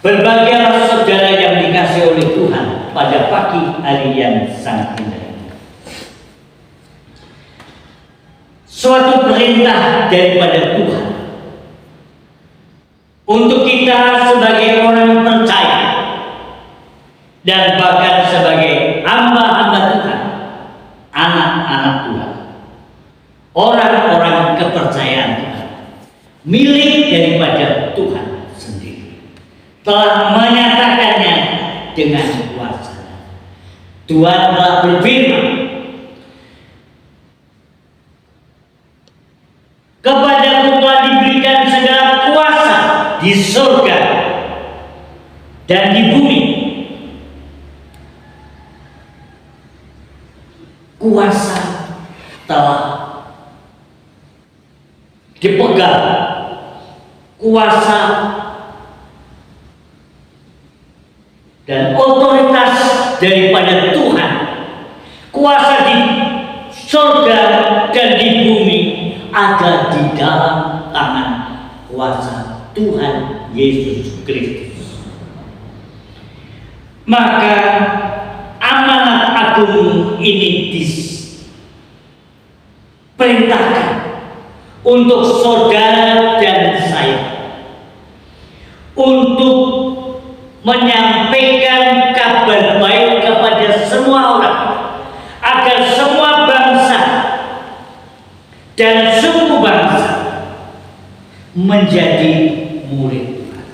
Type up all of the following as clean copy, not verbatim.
Berbahagialah saudara yang dikasihi oleh Tuhan pada pagi hari yang sangat indah ini. Suatu perintah daripada Tuhan untuk kita sebagai orang percaya dan bahkan sebagai hamba-hamba Tuhan, anak-anak Tuhan, orang-orang kepercayaan Tuhan, milik daripada Tuhan sendiri, telah menyatakannya dengan kuasa. Tuhan telah berfirman, kepadaku telah diberikan segala kuasa di surga dan di bumi. Kuasa telah dipegang, kuasa dan otoritas daripada Tuhan, kuasa di surga dan di bumi ada di dalam tangan kuasa Tuhan Yesus Kristus. Maka amanat agung ini diperintahkan untuk saudara dan saya untuk menyampaikan kabar baik kepada semua orang, agar semua bangsa dan suku bangsa menjadi murid Tuhan.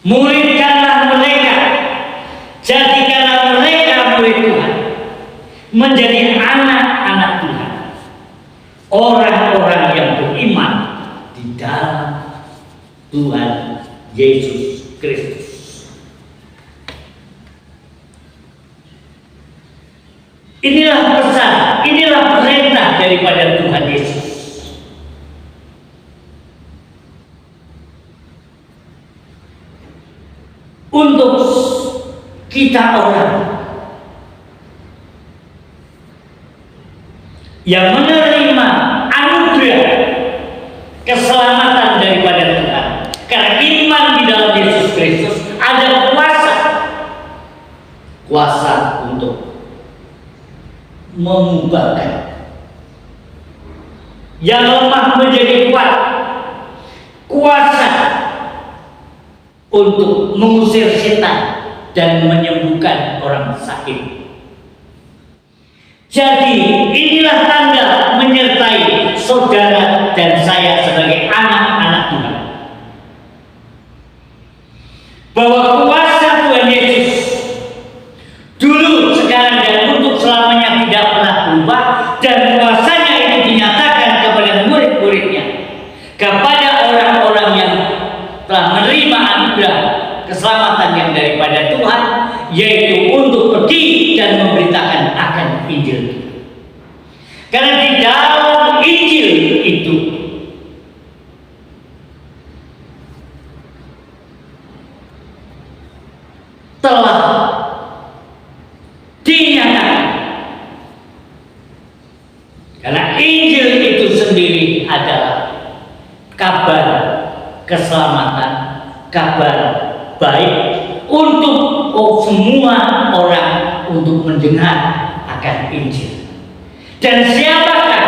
Muridkanlah mereka, jadikanlah mereka murid Tuhan, menjadi anak-anak Tuhan, orang-orang yang beriman di dalam Tuhan Yesus Kristus. Inilah pesan, inilah perintah daripada Tuhan Yesus. Untuk kita orang yang menerima anugerah keselamatan daripada Tuhan, karena iman di dalam Yesus Kristus, ada kuasa untuk mengubahkan yang lemah menjadi kuat, kuasa untuk mengusir setan dan menyembuhkan orang sakit. Jadi inilah tanda menyertai saudara dan saya sebagai anak-anak Tuhan, bahwa kuasa Tuhan Yesus dulu, sekarang, dan untuk selamanya tidak pernah berubah, dan kuasanya itu dinyatakan kepada murid-muridnya, kepada orang-orang yang telah menerima anugerah keselamatan yang daripada Tuhan, yaitu untuk pergi dan memberitakan akan Injil. Karena di dalam Injil itu telah dinyatakan, karena Injil itu sendiri adalah kabar keselamatan, kabar baik untuk semua orang untuk mendengar akan Injil. Dan siapakah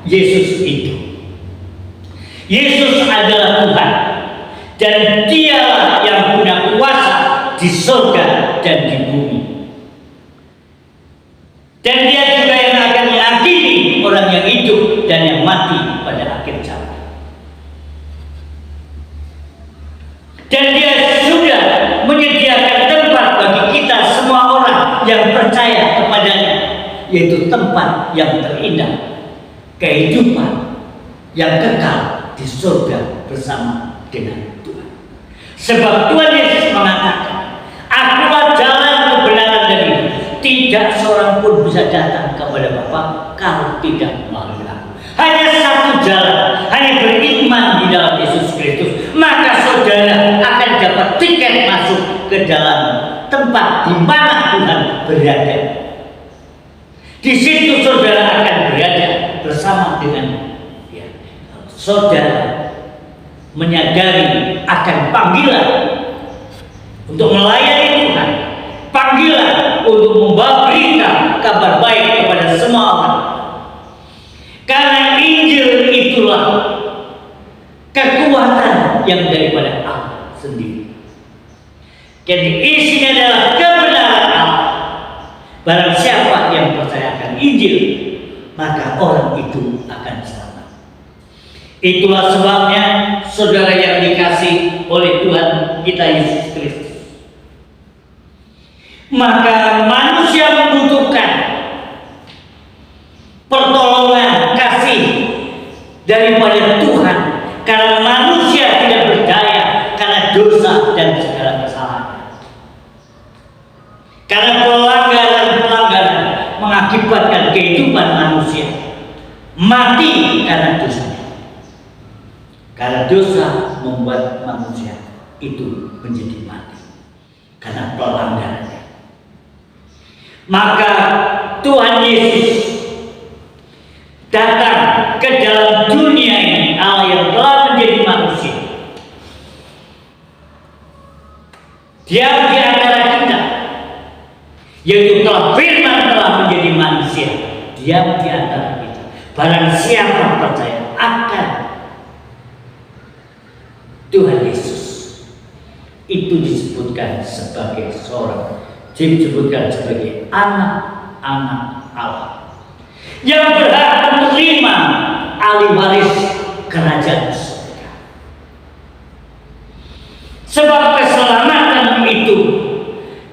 Yesus itu? Yesus adalah Tuhan, dan Dialah yang punya kuasa di surga dan di bumi. Dan Dia juga yang akan menghakimi orang yang hidup dan yang mati pada akhir zaman. Dan Dia sudah menyediakan tempat bagi kita semua orang yang percaya kepadanya, yaitu tempat yang terindah, kehidupan yang kekal di surga bersama dengan Tuhan. Sebab Tuhan Yesus mengatakan, akulah jalan, kebenaran dan hidup. Tidak seorang pun bisa datang kepada Bapa kalau tidak melalui aku. Hanya satu jalan, hanya beriman di dalam Yesus Kristus, maka saudara akan dapat tiket masuk ke dalam tempat di mana Tuhan berada. Di situ saudara akan berada bersama dengan saudara menyadari akan panggilan untuk melayani Tuhan, panggilan untuk membawa berita kabar baik kepada semua orang. Karena Injil itulah kekuatan yang daripada Allah sendiri. Jadi isinya adalah kebenaran Allah. Barang siapa yang percayakan Injil, maka orang itu akan selamat. Itulah sebabnya saudara yang dikasihi oleh Tuhan kita Yesus Kristus, maka manusia membutuhkan pertolongan kasih daripada Tuhan, karena manusia tidak berdaya karena dosa dan segala kesalahan. Karena pelanggaran mengakibatkan kehidupan manusia mati karena dosanya. Karena dosa membuat manusia itu menjadi mati karena pelanggarannya. Maka Tuhan Yesus datang ke dalam dunia ini, Allah yang telah menjadi manusia, diam di antara kita, yaitu telah firman telah menjadi manusia, diam di antara kita. Barang siapa percaya akan Tuhan Yesus, itu disebutkan sebagai seorang, disebutkan sebagai anak-anak Allah yang berhak menerima ahli waris kerajaan surga. Sebab keselamatan itu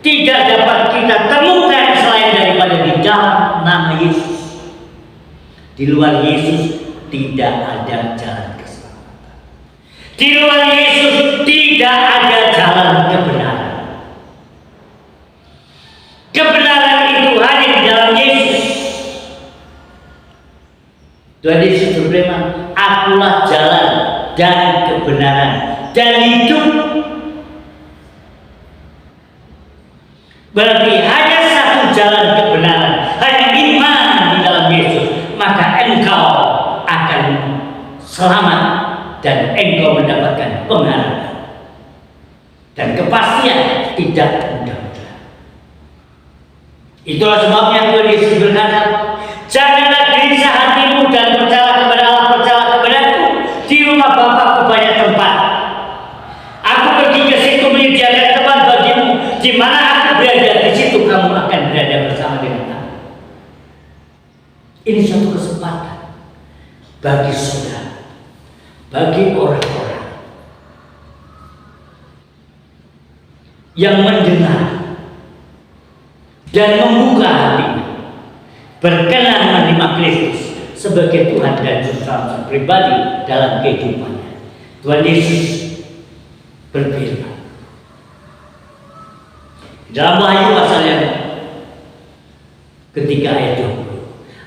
tidak dapat kita temukan selain daripada di dalam nama Yesus. Di luar Yesus tidak ada jalan keselamatan. Di luar Yesus tidak ada jalan kebenaran. Kebenaran itu hanya di dalam Yesus. Tuhan Yesus berfirman, akulah jalan dan kebenaran dan hidup. Berarti hanya satu jalan kebenaran, hanya iman di dalam Yesus, maka engkau akan selamat dan engkau mendapatkan pengharapan dan kepastian tidak mudah-mudahan. Itulah sebabnya Tuhan Yesus berkata, janganlah gelisah hatimu dan percaya kepada Allah, percaya kepadaku. Di rumah Bapa-Ku banyak tempat. Aku pergi ke situ menyediakan tempat bagimu. Di mana aku berada, di situ kamu akan berada bersama dengan aku. Ini suatu kesempatan bagi saudara, bagi orang-orang yang mendengar dan membuka hatinya, berkenan menerima Kristus sebagai Tuhan dan Juru Selamat pribadi dalam kehidupannya. Tuhan Yesus berfirman dalam Wahyu pasal yang ketiga ayat 20,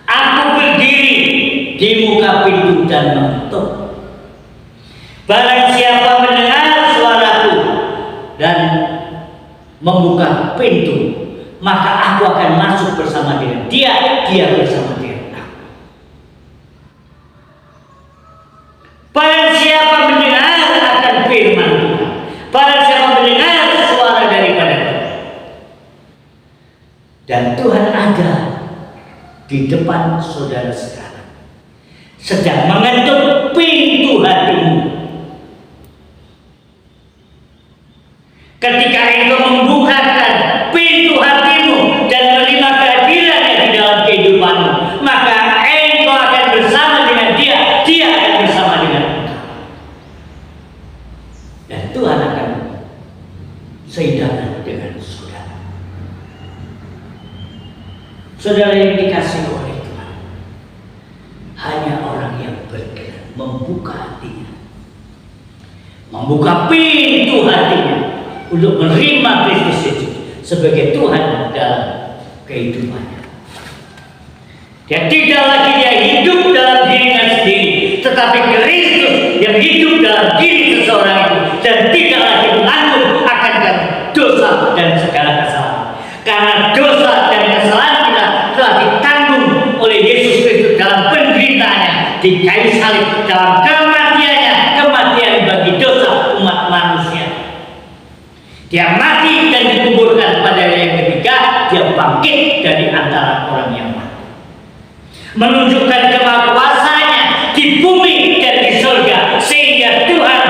aku berdiri di muka pintu dan mengetuk. Barang siapa mendengar suaraku dan membuka pintu, maka aku akan masuk bersama dengan dia, dia bersama dengan aku. Barang siapa mendengar akan firman Tuhan, barang siapa mendengar suara daripada Tuhan, dan Tuhan ada di depan saudara sekarang, sedang mengetuk pintu hatimu. Ketika engkau membukakan pintu hatimu dan menerima kehadirannya di dalam kehidupanmu, maka engkau akan bersama dengan dia, dia akan bersama dengan engkau. Dan Tuhan akan sehidangan dengan saudara. Saudara yang dikasihi oleh Tuhan, hanya orang yang berkenan membuka hatinya, membuka pintu hatinya untuk menerima Kristus Yesus sebagai Tuhan dalam kehidupannya. Dia tidak lagi dia hidup dalam dirinya sendiri, tetapi Kristus yang hidup dalam diri seseorang itu, dan tidak lagi menanggung akan dosa dan segala kesalahan. Karena dosa dan kesalahan kita telah ditanggung oleh Yesus Kristus dalam penderitaannya di kayu salib, dalam kematiannya, kematian bagi Dia mati dan dikuburkan pada hari yang ketiga, dia bangkit dari antara orang yang mati. Menunjukkan kemahakuasaannya di bumi dan di surga, sehingga Tuhan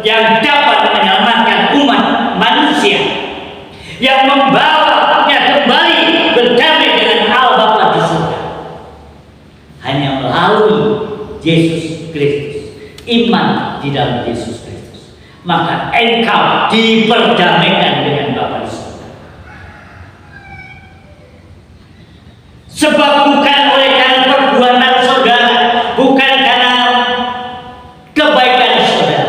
yang dapat menyelamatkan umat manusia, yang membawanya kembali berdamai dengan Allah Bapa di surga, hanya melalui Yesus Kristus. Iman di dalam Yesus Kristus, maka engkau diperdamaikan dengan Bapa di surga. Sebab bukan oleh karena perbuatan saudara, bukan karena kebaikan saudara,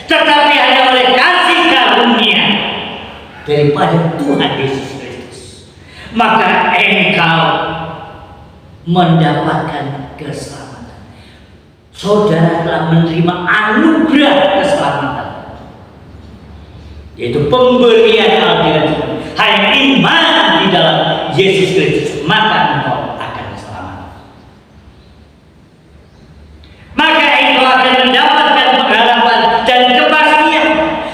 tetapi hanya oleh kasih karunia daripada Tuhan Yesus Kristus, maka engkau mendapatkan keselamatan. Saudara telah menerima anugerah keselamatan, yaitu pemberian Allah. Hanya iman di dalam Yesus Kristus, maka engkau akan selamat. Maka engkau akan mendapatkan pengharapan dan kepastian,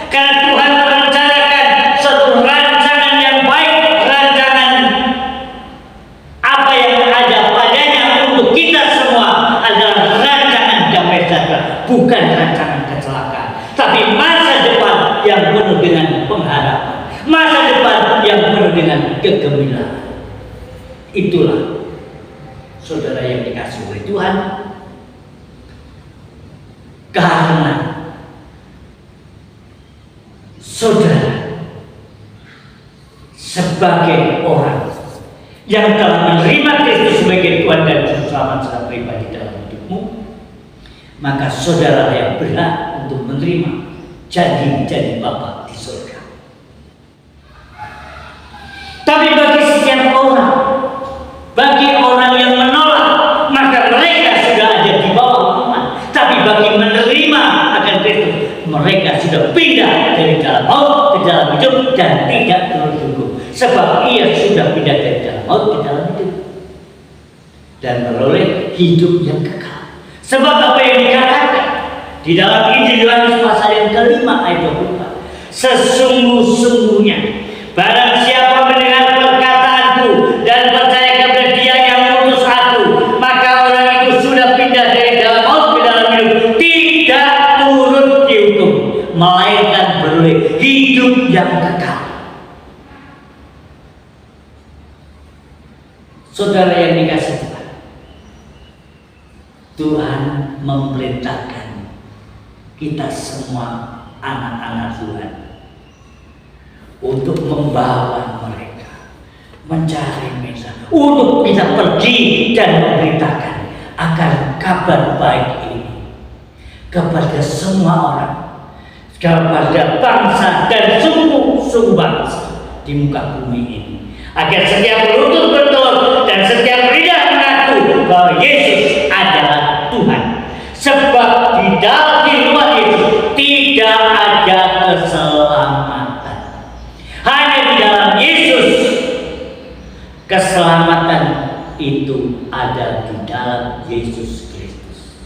karena Tuhan merencanakan suatu rancangan yang baik, rancangan apa yang ada padanya untuk kita semua adalah rancangan damai sejahtera, bukan rancangan kecelakaan, tapi masa depan yang penuh dengan pengharapan, masa depan yang penuh dengan kegembiraan. Itulah saudara yang dikasihi oleh Tuhan, karena saudara sebagai orang yang telah menerima Kristus sebagai Tuhan dan Juru Selamat secara pribadi dalam hidupmu, maka saudara yang berhak untuk menerima janji-janji Bapa di surga. Tapi bagi setiap orang, bagi orang yang menolak, maka mereka sudah ada di bawah hukuman. Tapi bagi menerima akan Kristus, mereka sudah pindah dari dalam maut ke dalam hidup dan tidak terus-terusan. Sebab ia sudah pindah dari dalam maut ke dalam hidup dan meroleh hidup yang kekal. Sebab apa yang dikatakan di dalam Injil Yohanes pasal yang kelima ayat 24, sesungguh-sungguhnya barang siapa mendengar perkataanku dan percaya kepada Dia yang mengutus aku, maka orang itu sudah pindah dari dalam maut ke dalam hidup, tidak turut dihukum, melainkan beroleh hidup yang kekal. Saudara yang dikasihi Tuhan, Tuhan memerintahkan kita semua anak-anak Tuhan untuk membawa mereka, mencari mereka, untuk kita pergi dan memberitakan akan kabar baik ini kepada semua orang, kepada bangsa dan suku bangsa di muka bumi ini, agar setiap lutut bertelur dan setiap lidah mengaku bahwa Yesus adalah Tuhan. Sebab di luar Yesus tidak ada keselamatan. Hanya di dalam Yesus keselamatan itu ada di dalam Yesus Kristus.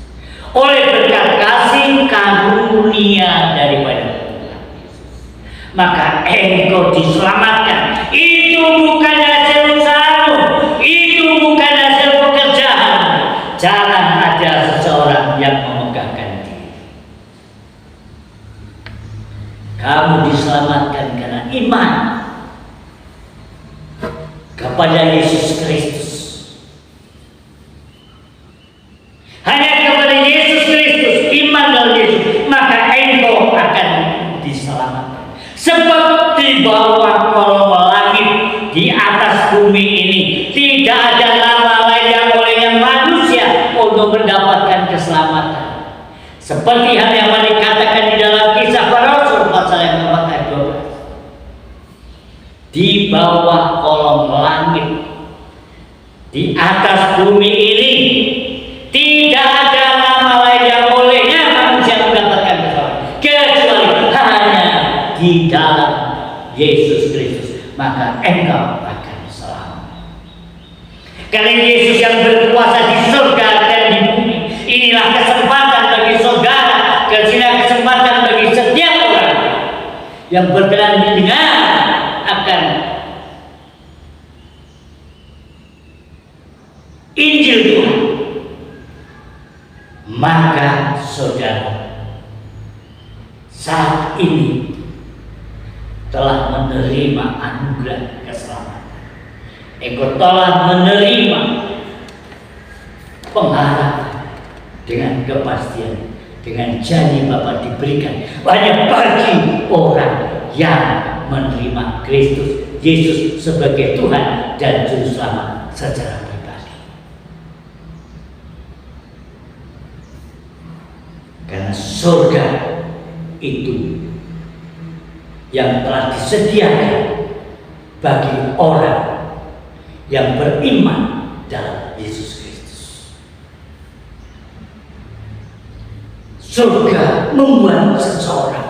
Oleh berkat kasih karunia daripada Tuhan Yesus, maka engkau diselamatkan. Itu bukan hasil usahamu, itu bukan hasil pekerjaan. Jangan ada seseorang yang memegahkan diri. Kamu diselamatkan karena iman kepada Yesus Kristus. Hanya kepada Yesus Kristus, iman dalam Yesus, maka engkau akan diselamatkan. Sebab di bawah kolong langit, di atas bumi ini, tidak ada nama lain yang olehnya manusia untuk mendapatkan keselamatan. Seperti hal yang dikatakan di dalam Kisah Para Rasul pasal yang 4 ayat 12. Di bawah kolong langit, di atas bumi ini, tidak ada nama lain yang olehnya manusia mendapatkan keselamatan kecuali hanya di dalam Yesus Kristus, maka engkau akan selamat. Karena Yesus yang berkuasa di surga dan di bumi, inilah kesempatan bagi saudara, inilah kesempatan bagi setiap orang yang berkenan mendengar akan Injil Tuhan, maka saudara saat ini telah menerima anugerah keselamatan. Engkau telah menerima pengharapan dengan kepastian, dengan janji Bapa diberikan banyak bagi orang yang menerima Kristus Yesus sebagai Tuhan dan Juru Selamat secara pribadi. Karena surga itu yang telah disediakan bagi orang yang beriman dalam Yesus Kristus. Surga membuat seseorang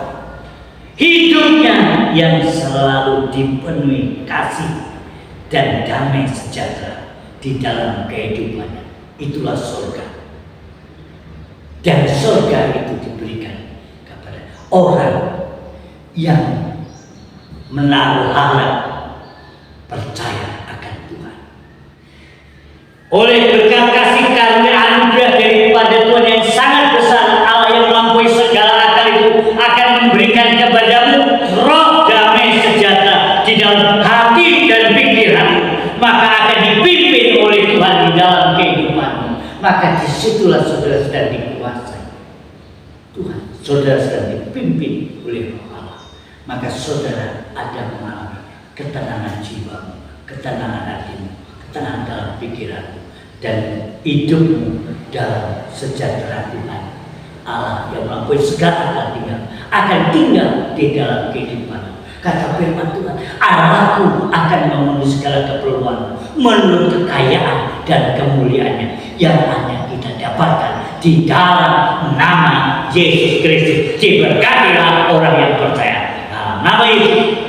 hidupnya yang selalu dipenuhi kasih dan damai sejahtera di dalam kehidupannya. Itulah surga. Dan surga itu diberikan kepada orang yang menaruh harap, percaya akan Tuhan. Oleh berkat kasih karunia anugerah daripada Tuhan yang sangat besar, Allah yang melampaui segala akal itu akan memberikan kepadamu roh damai sejahtera di dalam hati dan pikiran. Maka akan dipimpin oleh Tuhan di dalam kehidupanmu. Maka disitulah saudara sedang dikuasai Tuhan. Saudara sedang dipimpin oleh Allah. Maka saudara ada mengalami ketenangan jiwamu, ketenangan hatimu, ketenangan dalam pikiranmu, dan hidupmu dalam sejahtera Tuhan. Allah yang melampaui segala akal akan tinggal di dalam kehidupanmu. Kata firman Tuhan, Allahku akan memenuhi segala keperluanmu menurut kekayaan dan kemuliaannya yang hanya kita dapatkan di dalam nama Yesus Kristus. Diberkatilah orang yang percaya dalam nama Yesus.